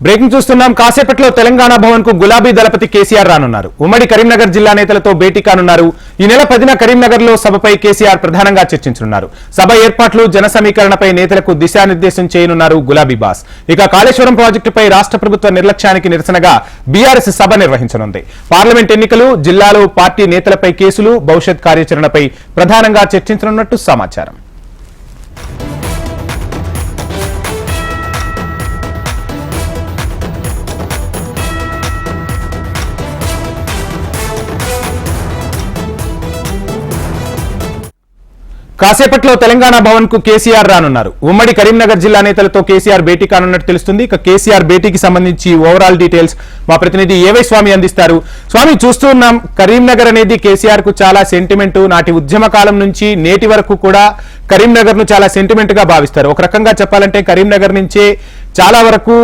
Breaking చూస్తున్నాం. కాసేపట్లో తెలంగాణ భవన్ కు గులాబీ దళపతి కేసీఆర్ రానున్నారు. ఉమ్మడి కరీంనగర్ జిల్లా నేతలతో భేటీ కానున్నారు. ఈ నెల 10న కరీంనగర్ లో సభపై కేసీఆర్ ప్రధానంగా చర్చించనున్నారు. సభ ఏర్పాట్లు, జన సమీకరణపై నేతలకు దిశానిర్దేశం చేయనున్నారు గులాబీ బాస్. ఇక కాళేశ్వరం ప్రాజెక్టుపై రాష్ట్ర ప్రభుత్వ నిర్లక్ష్యానికి నిరసనగా బీఆర్ఎస్ సభ నిర్వహించనుంది. పార్లమెంట్ ఎన్నికలు, జిల్లాలో పార్టీ నేతలపై కేసులు, భవిష్యత్ కార్యాచరణపై ప్రధానంగా చర్చించనున్నట్టు సమాచారం. కాసేపట్లో తెలంగాణ భవన్ కు కేసీఆర్ రానున్నారు. ఉమ్మడి కరీంనగర్ జిల్లా నేతలతో కేసీఆర్ భేటీ కానున్నట్టు తెలుస్తుంది. ఇక కేసీఆర్ భేటీకి సంబంధించి ఓవరాల్ డీటెయిల్స్ మా ప్రతినిధి ఏవై స్వామి అందిస్తారు. స్వామి, చూస్తూ ఉన్నాం, కరీంనగర్ అనేది కేసీఆర్ కు చాలా సెంటిమెంట్. నాటి ఉద్యమ కాలం నుంచి నేటి వరకు కూడా కరీంనగర్ ను చాలా సెంటిమెంట్ గా భావిస్తారు. ఒక రకంగా చెప్పాలంటే కరీంనగర్ నుంచే చాలా వరకు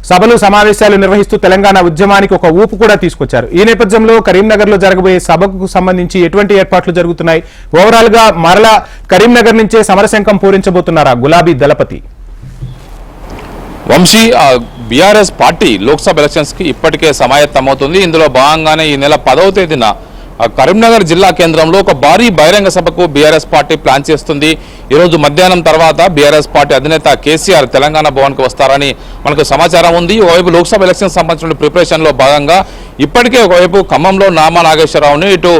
సభలు, సమావేశాలు నిర్వహిస్తూ తెలంగాణ ఉద్యమానికి ఒక ఊపు కూడా తీసుకొచ్చారు. ఈ నేపథ్యంలో కరీంనగర్ లో జరగబోయే సభకు సంబంధించి ఎటువంటి ఏర్పాట్లు జరుగుతున్నాయి? ఓవరాల్ గా మరలా కరీంనగర్ నుంచే సమరశంఖం పూరించబోతున్నారా గులాబీ దళపతి? Vamsi, BRS party Lok Sabha elections కి ఇప్పటికే సమాయత్తమవుతుంది. ఇందులో భాగంగానే ఈ నెల 10వ తేదీన కరీంనగర్ జిల్లా కేంద్రంలో ఒక భారీ బహిరంగ సభకు బీఆర్ఎస్ పార్టీ ప్లాన్ చేస్తుంది. ఈరోజు మధ్యాహ్నం తర్వాత బీఆర్ఎస్ పార్టీ అధినేత కేసీఆర్ తెలంగాణ భవన్కు వస్తారని మనకు సమాచారం ఉంది. ఒకవైపు లోక్సభ ఎలక్షన్ సంబంధించిన ప్రిపరేషన్లో భాగంగా ఇప్పటికే ఒకవైపు ఖమ్మంలో నామా నాగేశ్వరరావుని, ఇటు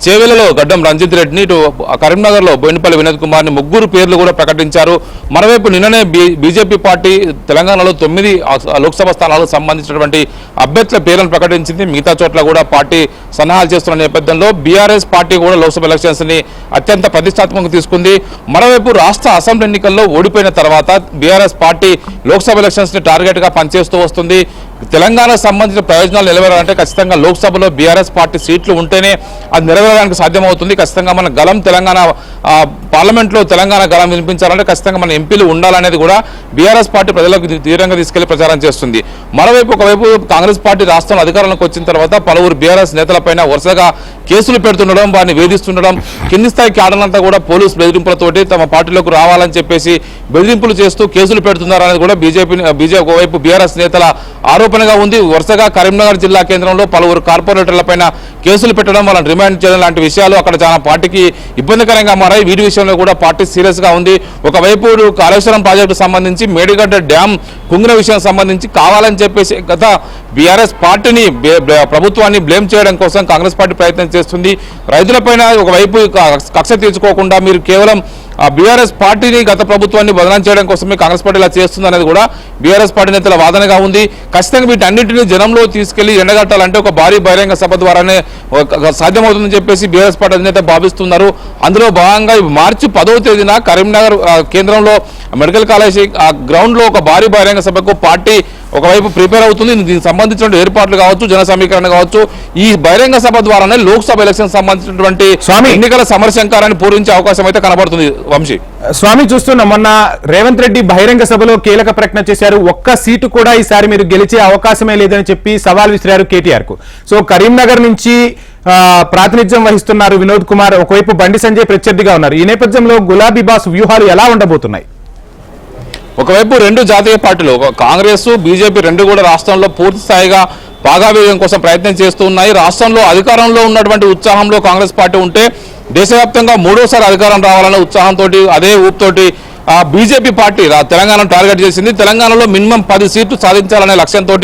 చేవెలలో గడ్డం రంజిత్ రెడ్డిని, ఇటు కరీంనగర్లో బోయినపల్లి వినోద్ కుమార్ని ముగ్గురు పేర్లు కూడా ప్రకటించారు. మరోవైపు నిన్ననే బీజేపీ పార్టీ తెలంగాణలో 9 లోక్సభ స్థానాలకు సంబంధించినటువంటి అభ్యర్థుల పేర్లను ప్రకటించింది. మిగతా చోట్ల కూడా పార్టీ సన్నాహాలు చేస్తున్న నేపథ్యంలో బీఆర్ఎస్ పార్టీ కూడా లోక్సభ ఎలక్షన్స్ ని అత్యంత ప్రతిష్టాత్మకంగా తీసుకుంది. మరోవైపు రాష్ట్ర అసెంబ్లీ ఎన్నికల్లో ఓడిపోయిన తర్వాత బీఆర్ఎస్ పార్టీ లోక్సభ ఎలక్షన్స్ ని టార్గెట్ గా పనిచేస్తూ వస్తుంది. తెలంగాణకు సంబంధించిన ప్రయోజనాలు నిలబెరాలంటే ఖచ్చితంగా లోక్సభలో బీఆర్ఎస్ పార్టీ సీట్లు ఉంటేనే అది నెరవేరడానికి సాధ్యమవుతుంది. ఖచ్చితంగా మన గలం తెలంగాణ పార్లమెంట్లో తెలంగాణ గలం వినిపించాలంటే ఖచ్చితంగా మన ఎంపీలు ఉండాలనేది కూడా బీఆర్ఎస్ పార్టీ ప్రజలకు తీవ్రంగా తీసుకెళ్లి ప్రచారం చేస్తుంది. మరోవైపు ఒకవైపు కాంగ్రెస్ పార్టీ రాష్ట్రంలో అధికారంలోకి వచ్చిన తర్వాత పలువురు బీఆర్ఎస్ నేతలపైన వరుసగా కేసులు పెడుతుండడం, వారిని వేధిస్తుండడం, కింది స్థాయి క్యాడర్లంతా కూడా పోలీసు బెదిరింపులతోటి తమ పార్టీలోకి రావాలని చెప్పేసి బెదిరింపులు చేస్తూ కేసులు పెడుతున్నారనేది కూడా బీజేపీ ఒకవైపు బీఆర్ఎస్ నేతల ఆరోపణగా ఉంది. వరుసగా కరీంనగర్ జిల్లా కేంద్రంలో పలువురు కార్పొరేటర్లపైన కేసులు పెట్టడం, వాళ్ళని రిమాండ్ చేయడం లాంటి విషయాలు అక్కడ చాలా పార్టీకి ఇబ్బందికరంగా మారాయి. వీటి విషయంలో కూడా పార్టీ సీరియస్ గా ఉంది. ఒకవైపు కాళేశ్వరం ప్రాజెక్టు సంబంధించి, మేడిగడ్డ డ్యామ్ కుంగిన విషయం సంబంధించి కావాలని చెప్పేసి గత బీఆర్ఎస్ పార్టీని, ప్రభుత్వాన్ని బ్లేమ్ చేయడం కోసం కాంగ్రెస్ పార్టీ ప్రయత్నం చేస్తుంది. రైతులపైన ఒకవైపు కక్ష తీర్చుకోకుండా మీరు కేవలం బీఆర్ఎస్ పార్టీని, గత ప్రభుత్వాన్ని బదనాం చేయడం కోసమే కాంగ్రెస్ పార్టీ ఇలా చేస్తుంది అనేది కూడా బీఆర్ఎస్ పార్టీ నేతల వాదనగా ఉంది. ఖచ్చితంగా వీటన్నింటినీ జనంలో తీసుకెళ్లి ఎండగట్టాలంటే ఒక భారీ బహిరంగ సభ ద్వారానే సాధ్యమవుతుందని చెప్పేసి బీఆర్ఎస్ పార్టీ అధినేత భావిస్తున్నారు. అందులో భాగంగా మార్చి 10వ తేదీన కరీంనగర్ కేంద్రంలో మెడికల్ కాలేజ్ గ్రౌండ్ లో ఒక భారీ బహిరంగ సభకు పార్టీ ఒకవైపు ప్రిపేర్ అవుతుంది. దీనికి సంబంధించిన ఏర్పాట్లు కావచ్చు, జన సమీకరణ కావచ్చు, ఈ బహిరంగ సభ ద్వారానే లోక్సభ ఎలక్షన్ సంబంధించినటువంటి ఎన్నికల సమరశంకారాన్ని పూరించే అవకాశం అయితే కనబడుతుంది. వంశీ, స్వామి, చూస్తున్నా మొన్న రేవంత్ రెడ్డి బహిరంగ సభలో కీలక ప్రకటన చేశారు. ఒక్క సీటు కూడా ఈసారి మీరు గెలిచే అవకాశమే లేదని చెప్పి సవాల్ విసిరారు కేటీఆర్ కు. సో కరీంనగర్ నుంచి ప్రాతినిధ్యం వహిస్తున్నారు వినోద్ కుమార్, ఒకవైపు బండి సంజయ్ ప్రత్యర్థిగా ఉన్నారు. ఈ నేపథ్యంలో గులాబీ బాస్ వ్యూహాలు ఎలా ఉండబోతున్నాయి? ఒకవైపు రెండు జాతీయ పార్టీలు కాంగ్రెస్, బీజేపీ రెండు కూడా రాష్ట్రంలో పూర్తి స్థాయిగా భాగావేగం కోసం ప్రయత్నం చేస్తూ ఉన్నాయి. రాష్ట్రంలో అధికారంలో ఉన్నటువంటి ఉత్సాహంలో కాంగ్రెస్ పార్టీ ఉంటే దేశవ్యాప్తంగా 3వసారి అధికారం రావాలనే ఉత్సాహంతో, అదే ఊపుతోటి బీజేపీ పార్టీ తెలంగాణను టార్గెట్ చేసింది. తెలంగాణలో మినిమం 10 సీట్లు సాధించాలనే లక్ష్యంతో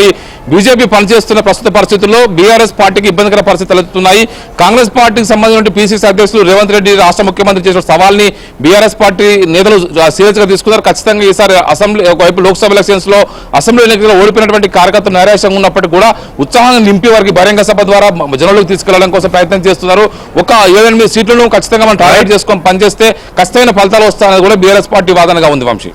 బీజేపీ పనిచేస్తున్న ప్రస్తుత పరిస్థితుల్లో బీఆర్ఎస్ పార్టీకి ఇబ్బందికర పరిస్థితులు తలెత్తుతున్నాయి. కాంగ్రెస్ పార్టీకి సంబంధించిన పీసీసీ అధ్యక్షులు రేవంత్ రెడ్డి, రాష్ట్ర ముఖ్యమంత్రి చేసిన సవాల్ని బీఆర్ఎస్ పార్టీ నేతలు సీరియస్ గా తీసుకున్నారు. ఖచ్చితంగా ఈసారి అసెంబ్లీ, ఒకవైపు లోక్సభ ఎలక్షన్స్ లో అసెంబ్లీ ఎన్నికల్లో ఓడిపోయినటువంటి కార్యకర్తలు నైరాశ్యంగా ఉన్నప్పటికీ కూడా ఉత్సాహాన్ని నింపి వారికి బహిరంగ సభ ద్వారా జనంలోకి తీసుకెళ్లడం కోసం ప్రయత్నం చేస్తున్నారు. ఒక 7-8 సీట్లను ఖచ్చితంగా మనం టార్గెట్ చేసుకొని పనిచేస్తే ఖచ్చితమైన ఫలితాలు వస్తాయని కూడా బీఆర్ఎస్ పార్టీ వాదనగా ఉంది. వంశీ.